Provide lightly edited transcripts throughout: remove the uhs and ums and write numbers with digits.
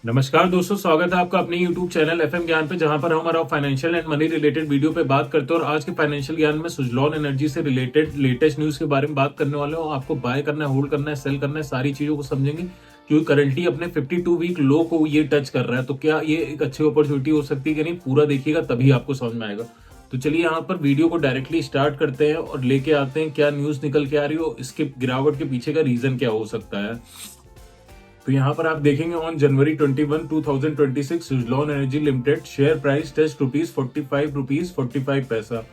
नमस्कार दोस्तों, स्वागत है आपका अपने YouTube चैनल FM ज्ञान पे, जहां पर हम और financial and money related video पे बात करते हैं। और आज के फाइनेंशियल ज्ञान में सुजलॉन एनर्जी से रिलेटेड लेटेस्ट न्यूज के बारे में बात करने वाले हो। आपको बाय करना है, होल्ड करना है, सेल करना है, सारी चीजों को समझेंगे। क्योंकि करंटली अपने 52 वीक लो को ये टच कर रहा है, तो क्या ये एक अच्छी अपॉर्चुनिटी हो सकती है कि नहीं, पूरा देखिएगा तभी आपको समझ में आएगा। तो चलिए यहाँ पर वीडियो को डायरेक्टली स्टार्ट करते हैं और लेके आते हैं क्या न्यूज निकल के आ रही हो, इसके गिरावट के पीछे का रीजन क्या हो सकता है। तो यहाँ पर आप देखेंगे on January 21, 2026 Suzlon energy limited share price test ₹45.45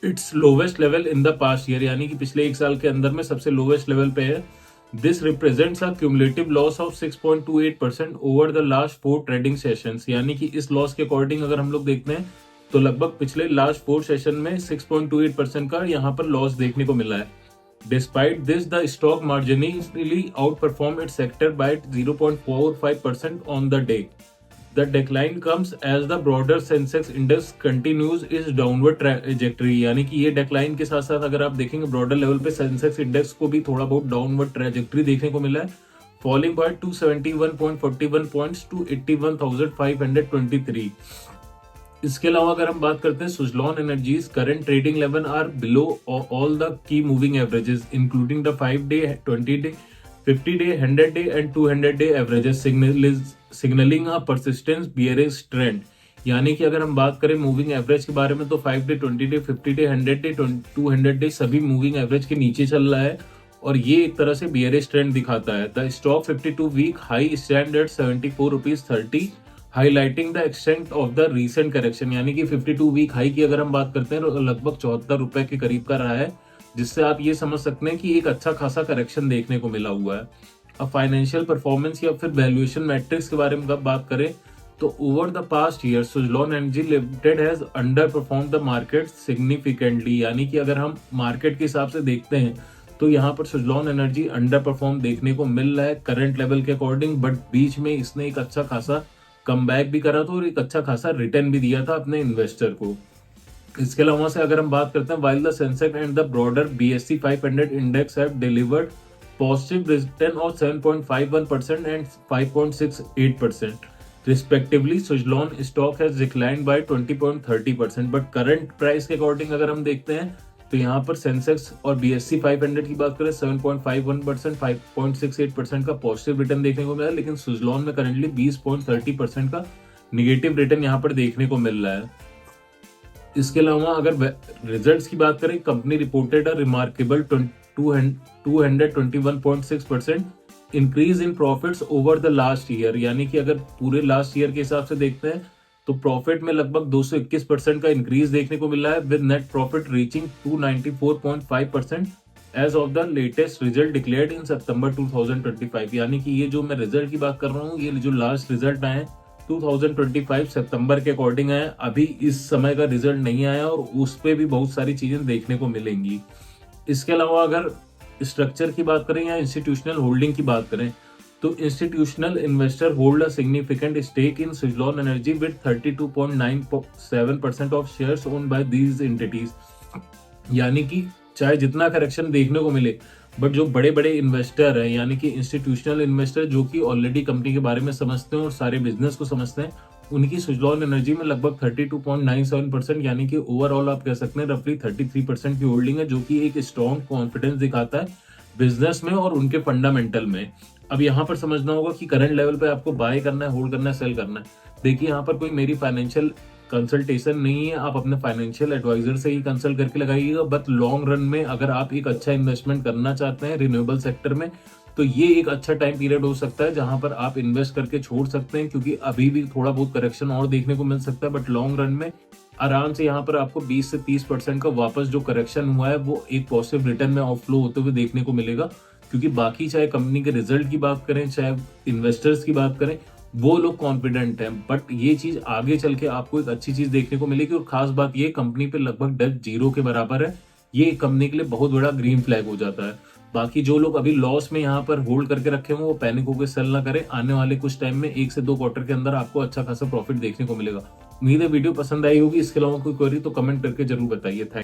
it's lowest level in the past year, यानी कि पिछले एक साल के अंदर में सबसे लोवेस्ट लेवल पे है। This represents a cumulative loss of 6.28% over the last 4 trading sessions, यानी कि इस लॉस के अकॉर्डिंग अगर हम लोग देखते हैं तो लगभग पिछले लास्ट 4 सेशन में 6.28% का यहाँ पर लॉस देखने को मिला है। Despite this, the stock marginally outperformed its sector by 0.45% on the day. The decline comes as the broader Sensex index continues its downward trajectory, यानी कि ये decline के साथ साथ अगर आप देखेंगे broader level पे Sensex index को भी थोड़ा बहुत downward trajectory देखने को मिला है, falling by 271.41 points to 81,523. इसके अलावा अगर हम बात करते हैं Suzlon Energy's current trading level are below all the key moving averages including the 5-day, 20-day, 50-day, 100-day and 200-day averages, signalling a persistent bearish trend. यानी कि अगर हम बात करें मूविंग एवरेज के बारे में तो 5-day, 20-day, 50-day, 100-day, 200-day सभी मूविंग एवरेज के नीचे चल रहा है और ये एक तरह से बियरिश ट्रेंड दिखाता है। The stock 52 week high stand at ₹74.30, highlighting the extent of the recent correction, यानी कि 52 वीक हाई की अगर हम बात करते हैं तो लगभग ₹74 के करीब का रहा है, जिससे आप ये समझ सकते हैं कि एक अच्छा खासा करेक्शन देखने को मिला हुआ है। अब फाइनेंशियल परफॉर्मेंस या फिर वैल्यूएशन मैट्रिक्स के बारे में जब बात करें तो over the past year Suzlon energy limited has under perform the market significantly, यानी कि अगर हम मार्केट के हिसाब से देखते हैं तो यहाँ पर सुजलॉन एनर्जी अंडर परफॉर्म देखने को मिल रहा है करंट लेवल के अकॉर्डिंग, बट बीच में इसने एक अच्छा खासा कमबैक भी करा था और एक अच्छा खासा रिटर्न भी दिया था अपने इन्वेस्टर को। इसके अलावा से अगर हम बात करते हैं while the Sensex and the broader BSE 500 index have delivered positive return of 7.51% and 5.68% respectively, Suzlon stock has declined bye 20.30%, but current price के अकॉर्डिंग अगर हम देखते हैं तो यहाँ पर सेंसेक्स और BSE 500 की बात करें 7.51%, 5.68% का पॉजिटिव रिटर्न देखने को मिला है, लेकिन सुजलॉन में करंटली 20.30% का निगेटिव रिटर्न यहाँ पर देखने को मिल रहा है। इसके अलावा अगर रिजल्ट्स की बात करें, company reported a remarkable 221.6% increase in profits over the last year, यानी कि अगर पूरे लास्ट ईयर के हिसाब से देखते हैं तो प्रॉफिट में लगभग 221% का इंक्रीज देखने को मिला है, with net profit reaching 294.5% as of the latest result declared in September 2025, यानी कि ये जो मैं रिजल्ट की बात कर रहा हूँ, ये जो लास्ट रिजल्ट आए 2025 सितंबर के अकॉर्डिंग आए, अभी इस समय का रिजल्ट नहीं आया और उस पर भी बहुत सारी चीजें देखने को मिलेंगी। इसके अलावा अगर स्ट्रक्चर की बात करें या इंस्टीट्यूशनल होल्डिंग की बात करें तो institutional investor hold a significant stake in Suzlon energy with 32.97% of shares owned by these entities, यानी कि चाहे जितना करेक्शन देखने को मिले बट जो बड़े बड़े इन्वेस्टर हैं, यानी कि इंस्टीट्यूशनल इन्वेस्टर जो कि ऑलरेडी कंपनी के बारे में समझते हैं और सारे बिजनेस को समझते हैं, उनकी सुजलॉन एनर्जी में लगभग 32.97%, यानी कि ओवरऑल आप कह सकते हैं रफली 33% की होल्डिंग है, जो कि एक स्ट्रॉन्ग कॉन्फिडेंस दिखाता है बिजनेस में और उनके फंडामेंटल में। अब यहाँ पर समझना होगा कि करंट लेवल पे आपको बाय करना है, होल्ड करना है, सेल करना है। देखिए यहाँ पर कोई मेरी फाइनेंशियल कंसल्टेशन नहीं है, आप अपने फाइनेंशियल एडवाइजर से ही कंसल्ट करके लगाइएगा। बट लॉन्ग रन में अगर आप एक अच्छा इन्वेस्टमेंट करना चाहते हैं रिन्यूएबल सेक्टर में तो ये एक अच्छा टाइम पीरियड हो सकता है जहां पर आप इन्वेस्ट करके छोड़ सकते हैं, क्योंकि अभी भी थोड़ा बहुत करेक्शन और देखने को मिल सकता है, बट लॉन्ग रन में आराम से यहाँ पर आपको 20 से 30% का वापस जो करेक्शन हुआ है वो एक पॉजिटिव रिटर्न में आउटफ्लो होते हुए देखने को मिलेगा। क्योंकि बाकी चाहे कंपनी के रिजल्ट की बात करें, चाहे इन्वेस्टर्स की बात करें, वो लोग कॉन्फिडेंट हैं, बट ये चीज आगे चल के आपको एक अच्छी चीज देखने को मिलेगी। और खास बात ये कंपनी पे लगभग डेट 0 के बराबर है, ये कंपनी के लिए बहुत बड़ा ग्रीन फ्लैग हो जाता है। बाकी जो लोग अभी लॉस में यहाँ पर होल्ड करके रखे हुए वो पैनिक होकर सेल ना करें, आने वाले कुछ टाइम में 1 से 2 क्वार्टर के अंदर आपको अच्छा खासा प्रॉफिट देखने को मिलेगा। उम्मीद है वीडियो पसंद आई होगी। इसके अलावा कोई क्वेरी तो कमेंट करके जरूर बताइए। थैंक